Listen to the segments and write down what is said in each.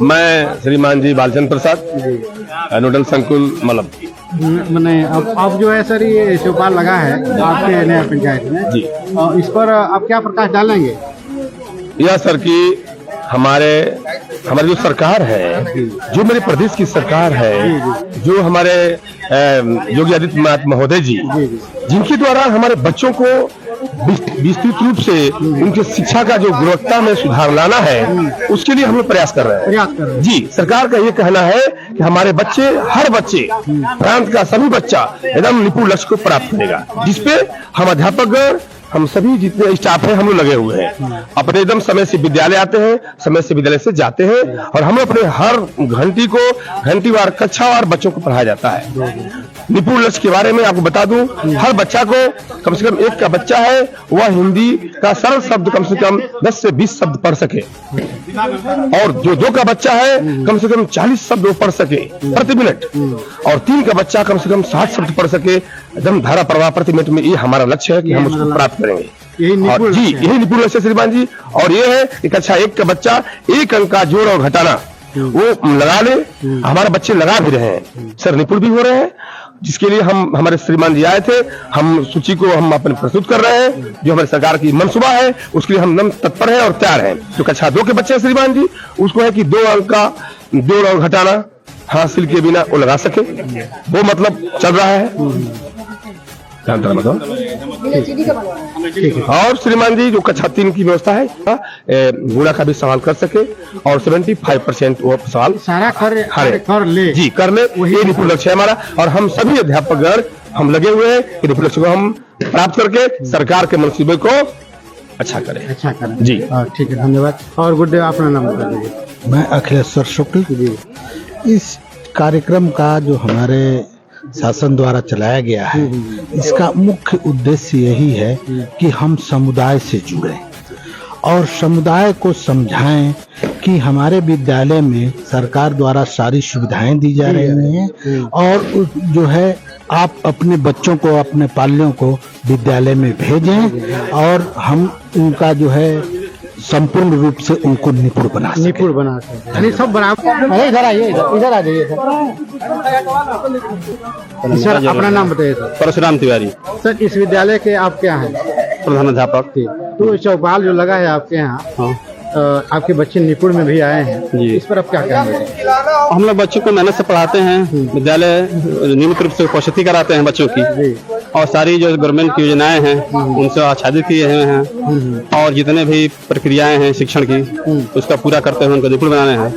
मैं श्रीमान जी बालचंद प्रसाद, नोडल संकुल मलम। मैंने अब जो है सर ये चौपाल लगा है आपके नया पंचायत में जी, इस पर आप क्या प्रकाश डालेंगे? यह सर की हमारे जो सरकार है, जो मेरे प्रदेश की सरकार है, जो हमारे योगी आदित्यनाथ महोदय जी, जिनके द्वारा हमारे बच्चों को विस्तृत रूप से उनके शिक्षा का जो गुणवत्ता में सुधार लाना है, उसके लिए हम लोग प्रयास कर रहे हैं। जी, सरकार का ये कहना है कि हमारे बच्चे, हर बच्चे, प्रांत का सभी बच्चा एकदम निपुण लक्ष्य को प्राप्त करेगा, जिसपे हम अध्यापक, हम सभी जितने स्टाफ हैं, हम लोग लगे हुए हैं। अपने एकदम समय से विद्यालय आते हैं, समय से विद्यालय से जाते हैं, और हम अपने हर घंटीवार कक्षावार बच्चों को पढ़ाया जाता है। निपुण लक्ष्य के बारे में आपको बता दूं, हर बच्चा को कम से कम एक का बच्चा है वह हिंदी का सरल शब्द कम से कम 10 से 20 शब्द पढ़ सके, और जो 2 का बच्चा है कम से कम 40 शब्द वो पढ़ सके प्रति मिनट, और 3 का बच्चा कम से कम 60 शब्द पढ़ सके एकदम धारा प्रवाह प्रति मिनट में। ये हमारा लक्ष्य है कि हम उसको प्राप्त करेंगे। और जी, यही निपुण लक्ष्य श्रीमान जी। और ये है कि कक्षा 1 का बच्चा 1 अंक का जोड़ और घटाना वो लगा ले। हमारे बच्चे लगा भी रहे हैं सर, निपुण भी हो रहे हैं, जिसके लिए हमारे श्रीमान जी आए थे। हम सूची को हम अपने प्रस्तुत कर रहे हैं, जो हमारी सरकार की मनसूबा है उसके लिए हम तत्पर हैं और तैयार हैं। जो कक्षा 2 के बच्चे हैं श्रीमान जी, उसको है कि 2 अंक का जोड़ और घटाना हासिल के बिना वो लगा सके, वो मतलब चल रहा है। और श्रीमान जी जो कक्षा 3 की व्यवस्था है, गुणा का भी सवाल कर सके, और 75% वो सवाल सारा कर ले। जी, कर ले, ये निपुण लक्ष्य है हमारा। और हम सभी अध्यापक हम लगे हुए हैं कि निपुण लक्ष्य को हम प्राप्त करके सरकार के मंसूबे को अच्छा करें जी। ठीक है, धन्यवाद। और गुड्डे अपना नाम बता दीजिए। मैं अखिलेश्वर शुक्ल जी। इस कार्यक्रम का जो हमारे शासन द्वारा चलाया गया है, इसका मुख्य उद्देश्य यही है कि हम समुदाय से जुड़ें और समुदाय को समझाएं कि हमारे विद्यालय में सरकार द्वारा सारी सुविधाएं दी जा रही हैं, और जो है आप अपने बच्चों को, अपने पाल्यों को विद्यालय में भेजें, और हम उनका जो है संपूर्ण रूप से उनको निपुण बना सकें। सब बराबर। इधर आइए, इधर आ जाइए सर। अपना नाम बताइए सर। परशुराम तिवारी सर, इस विद्यालय के आप क्या हैं? प्रधानाध्यापक। तो चौपाल जो लगा है आपके यहाँ, आपके बच्चे निपुण में भी आए हैं जी, इस पर आप क्या कहेंगे? हम लोग बच्चों को मेहनत से पढ़ाते हैं, विद्यालय नियमित रूप से उपस्थिति कराते हैं बच्चों की, और सारी जो गवर्नमेंट की योजनाएं हैं उनसे आच्छादित किए हुए हैं, और जितने भी प्रक्रियाएं हैं शिक्षण की उसका पूरा करते हुए उनको निपुण बनाने हैं।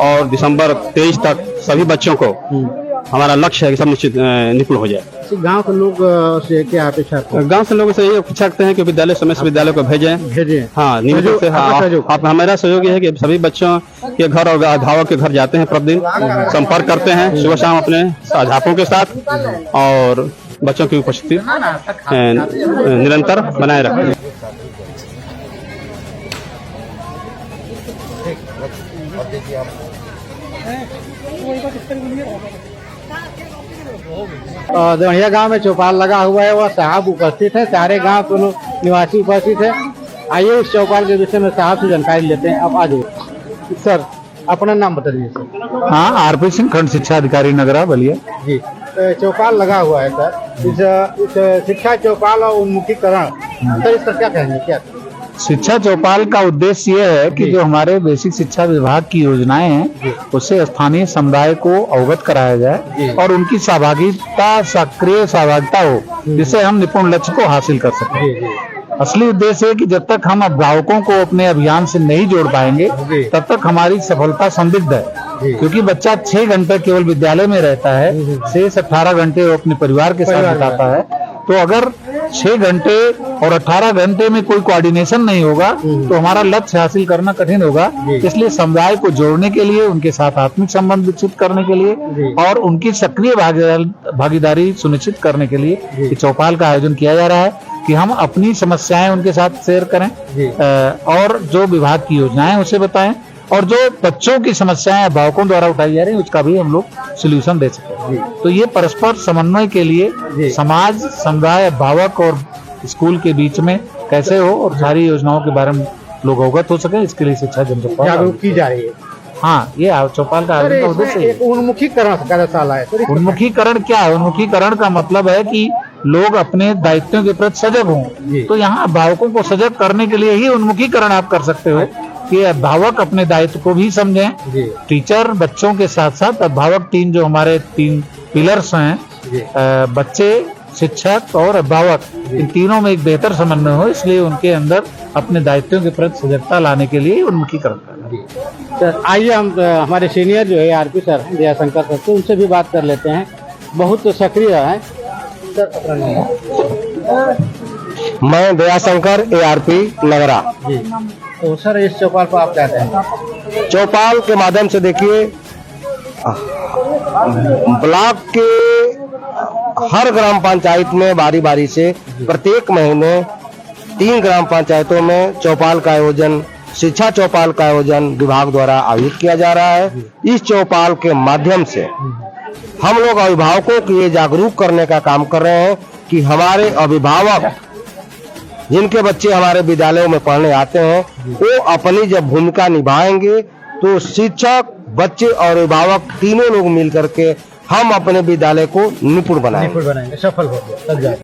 और दिसंबर 23 तक सभी बच्चों को हमारा लक्ष्य है कि सब निश्चित निपुण हो जाए। गांव के लोग से क्या अपेक्षा? गांव से लोगों से यही अपेक्षा करते हैं कि विद्यालय समय से विद्यालय को भेजें। हाँ, नियमित रूप से। आप हमारा सहयोग है कि सभी बच्चों के घर और अभिभावक के घर जाते हैं, प्रतिदिन संपर्क करते हैं सुबह शाम अपने अध्यापकों के साथ, और बच्चों की उपस्थिति निरंतर बनाए रखते हैं। दौड़िया गांव में चौपाल लगा हुआ है, वह साहब उपस्थित है, सारे गांव के लोग निवासी उपस्थित है। आइए उस चौपाल के विषय में साहब से जानकारी लेते हैं। अब आ जाइए सर, अपना नाम बता दीजिए सर। हाँ, आरपी सिंह, खंड शिक्षा अधिकारी नगरा बलिया जी। चौपाल लगा हुआ है सर, इस शिक्षा चौपाल और उन्मुखीकरण, सर इस पर क्या कहेंगे? क्या शिक्षा चौपाल का उद्देश्य ये है कि जो हमारे बेसिक शिक्षा विभाग की योजनाएं हैं उससे स्थानीय समुदाय को अवगत कराया जाए, और उनकी सहभागिता, सक्रिय सहभागिता हो, जिससे हम निपुण लक्ष्य को हासिल कर सकें। असली उद्देश्य है कि जब तक हम अभिभावकों को अपने अभियान से नहीं जोड़ पाएंगे तब तक हमारी सफलता संदिग्ध है, क्योंकि बच्चा 6 घंटे केवल विद्यालय में रहता है, 6 से 18 घंटे वो अपने परिवार के साथ बिताता है। तो अगर 6 घंटे और 18 घंटे में कोई कोऑर्डिनेशन नहीं होगा तो हमारा लक्ष्य हासिल करना कठिन होगा। इसलिए समुदाय को जोड़ने के लिए, उनके साथ आत्मिक संबंध विकसित करने के लिए और उनकी सक्रिय भागीदारी सुनिश्चित करने के लिए चौपाल का आयोजन किया जा रहा है कि हम अपनी समस्याएं उनके साथ शेयर करें, और जो विभाग की योजनाएं उसे बताएं, और जो बच्चों की समस्याएं अभिभावकों द्वारा उठाई जा रही है उसका भी हम लोग सोल्यूशन दे सकें। तो ये परस्पर समन्वय के लिए समाज, समुदाय, अभिभावक और स्कूल के बीच में कैसे हो और सारी योजनाओं के बारे में लोग अवगत हो सके, इसके लिए शिक्षा जनसंपर्क जागरूक की जा रही है। हाँ, ये चौपाल का सर आयोजन का इसमें उद्देश्य एक उन्मुखीकरण कार्यशाला है सर। उन्मुखीकरण क्या है? उन्मुखीकरण का मतलब है कि लोग अपने दायित्वों के प्रति सजग जी। हों। तो यहाँ अभिभावकों को सजग करने के लिए ही उन्मुखीकरण आप कर सकते हो कि अभिभावक अपने दायित्व को भी समझें। जी टीचर बच्चों के साथ साथ अभिभावक, तीन जो हमारे 3 पिलर्स हैं, जी बच्चे, शिक्षक और अभिभावक, इन तीनों में एक बेहतर समन्वय हो, इसलिए उनके अंदर अपने दायित्वों के प्रति सजगता लाने के लिए उन्मुखीकरण करना। जी सर, आइए हम हमारे सीनियर जो है आरपी सर हैं, दयाशंकर सर, तो उनसे भी बात कर लेते हैं। बहुत सक्रिय है सर, अपना नाम। मैं दयाशंकर ARP नगरा। जी तो सर इस चौपाल पर आप क्या कहें? चौपाल के माध्यम से देखिए, ब्लॉक के हर ग्राम पंचायत में बारी बारी से प्रत्येक महीने 3 ग्राम पंचायतों में चौपाल का आयोजन, शिक्षा चौपाल का आयोजन विभाग द्वारा आयोजित किया जा रहा है। इस चौपाल के माध्यम से हम लोग अभिभावकों को ये जागरूक करने का काम कर रहे हैं कि हमारे अभिभावक जिनके बच्चे हमारे विद्यालयों में पढ़ने आते हैं, वो अपनी जब भूमिका निभाएंगे तो शिक्षक, बच्चे और अभिभावक तीनों लोग मिल करके हम अपने विद्यालय को निपुण बनाएंगे। बनाएंगे, सफल होंगे।